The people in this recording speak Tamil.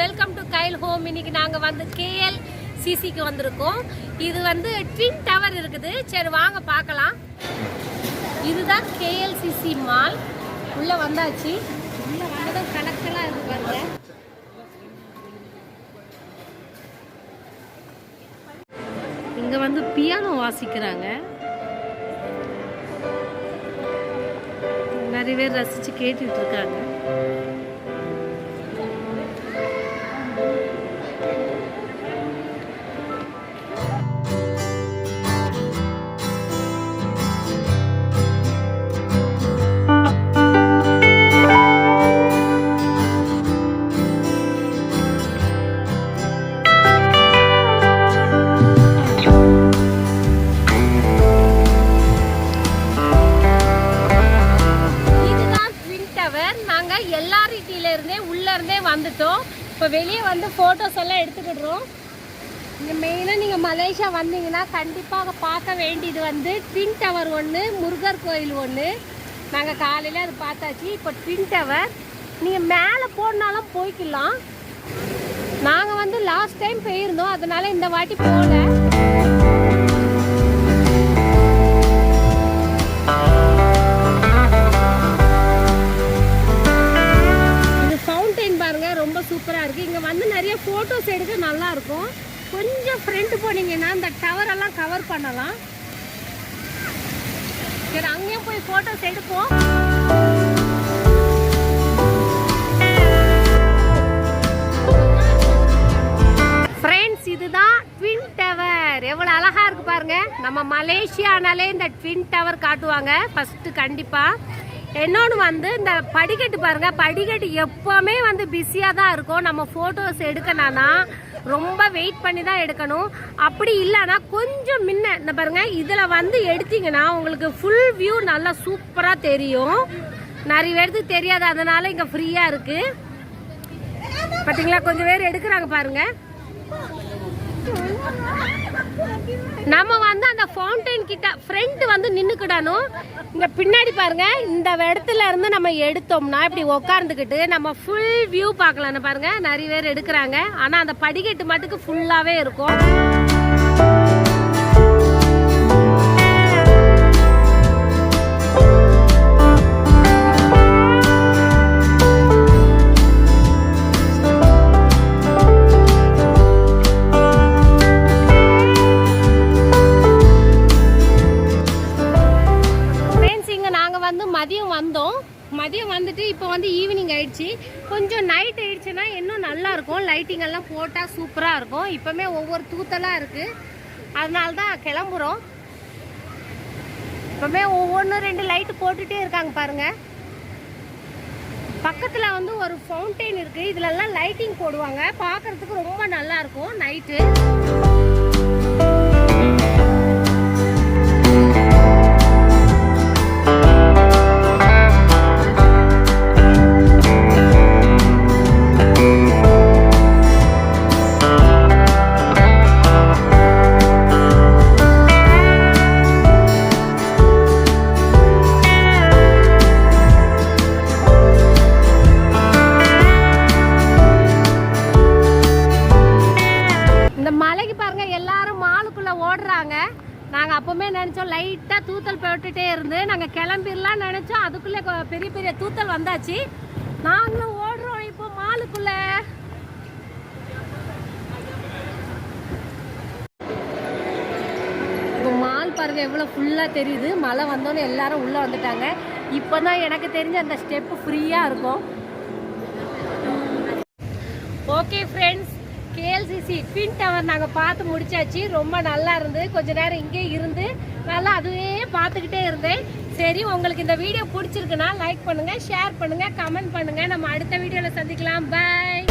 Welcome to Kyle home. இன்னைக்கு நாங்கள் வந்து KLCCக்கு வந்திருக்கோம். இது வந்து ட்வின் டவர் இருக்குது. சரி வாங்க பார்க்கலாம். இதுதான் KLCC மால். உள்ளே வந்தாச்சு. உள்ளே வந்ததும் கலெக்டெல்லாம் இருக்கு பாருங்க. இங்கே வந்து பியானோ வாசிக்கிறாங்க. நிறைய பேர் ரசித்து கேட்டுட்டு இருக்காங்க. வந்துட்டோம். இப்போ வெளியே வந்து ஃபோட்டோஸ் எல்லாம் எடுத்துக்கிடுறோம். இங்கே மெயினாக நீங்கள் மலேசியா வந்தீங்கன்னா கண்டிப்பாக பார்க்க வேண்டியது வந்து ட்வின் டவர் ஒன்று, முருகர் கோயில் ஒன்று. நாங்கள் காலையில் அது பார்த்தாச்சு. இப்போ ட்வின் டவர் நீங்கள் மேலே போனாலும் போய்க்கலாம். நாங்கள் வந்து லாஸ்ட் டைம் போயிருந்தோம், அதனால இந்த வாட்டி போகல. ரொம்ப சூப்பராக இருக்குது. இங்கே வந்து நிறைய ஃபோட்டோஸ் எடுக்க நல்லாயிருக்கும். கொஞ்சம் ஃப்ரெண்ட் போனீங்கன்னா இந்த டவரெல்லாம் கவர் பண்ணலாம். சரி அங்கேயும் போய் ஃபோட்டோஸ் எடுப்போம். ஃப்ரெண்ட்ஸ், இதுதான் ட்வின் டவர். எவ்வளோ அழகாக இருக்குது பாருங்க. நம்ம மலேசியானாலே இந்த ட்வின் டவர் காட்டுவாங்க ஃபஸ்ட்டு கண்டிப்பாக. இன்னொன்று வந்து இந்த படிக்கட்டு பாருங்க. படிக்கட்டு எப்போவுமே வந்து பிஸியாக தான் இருக்கும். நம்ம ஃபோட்டோஸ் எடுக்கணும்னா ரொம்ப வெயிட் பண்ணி தான் எடுக்கணும். அப்படி இல்லைன்னா கொஞ்சம் முன்ன இந்த பாருங்க, இதில் வந்து எடுத்தீங்கன்னா உங்களுக்கு ஃபுல் வியூ நல்லா சூப்பராக தெரியும். நிறைய பேருக்கு தெரியாது, அதனால இங்கே ஃப்ரீயாக இருக்கு. பார்த்தீங்களா, கொஞ்சம் பேர் எடுக்கிறாங்க பாருங்க. நம்ம வந்து அந்த ஃபவுண்டைன் கிட்ட ஃப்ரண்ட் வந்து நின்றுக்கிடணும். இங்கே பின்னாடி பாருங்க, இந்த இடத்துல இருந்து நம்ம எடுத்தோம்னா இப்படி உக்காந்துக்கிட்டு நம்ம ஃபுல் வியூ பார்க்கலான்னு பாருங்க. நிறைய பேர் எடுக்கிறாங்க. ஆனால் அந்த படிக்கட்டு மட்டுக்கு ஃபுல்லாகவே இருக்கும். மதியம் வந்துட்டு இப்போ வந்து ஈவினிங் ஆயிடுச்சு. கொஞ்சம் நைட் ஆயிடுச்சுன்னா இன்னும் நல்லா இருக்கும். லைட்டிங் எல்லாம் போட்டால் சூப்பராக இருக்கும். இப்போமே ஒவ்வொரு தூத்தலாக இருக்குது, அதனால தான் கிளம்புறோம். இப்போமே ஒவ்வொன்று 2 லைட்டு போட்டுகிட்டே இருக்காங்க பாருங்க. பக்கத்தில் வந்து ஒரு ஃபவுண்டைன் இருக்குது. இதுலலாம் லைட்டிங் போடுவாங்க. பார்க்குறதுக்கு ரொம்ப நல்லா இருக்கும் நைட்டு. நாங்கள் அப்போவுமே நினச்சோம் லைட்டாக தூத்தல் போட்டுகிட்டே இருந்து நாங்கள் கிளம்பிடலாம் நினச்சோம். அதுக்குள்ளே பெரிய பெரிய தூத்தல் வந்தாச்சு. நாங்களும் ஓடுறோம் இப்போ மாலுக்குள்ளே. இப்போ மால் பாருங்க எவ்வளோ ஃபுல்லாக தெரியுது. மழை வந்தோன்னே எல்லாரும் உள்ளே வந்துட்டாங்க. இப்போ தான் எனக்கு தெரிஞ்ச அந்த ஸ்டெப்பு ஃப்ரீயாக இருக்கும். Okay friends, KLCC twin tower நாங்கள் பார்த்து முடிச்சாச்சு. ரொம்ப நல்லா இருந்து கொஞ்ச நேரம் இங்கே இருந்து நல்லா அதுவே பார்த்துக்கிட்டே இருந்தேன். சரி, உங்களுக்கு இந்த வீடியோ பிடிச்சிருக்குன்னா லைக் பண்ணுங்கள், ஷேர் பண்ணுங்கள், கமெண்ட் பண்ணுங்கள். நம்ம அடுத்த வீடியோவில் சந்திக்கலாம். பாய்.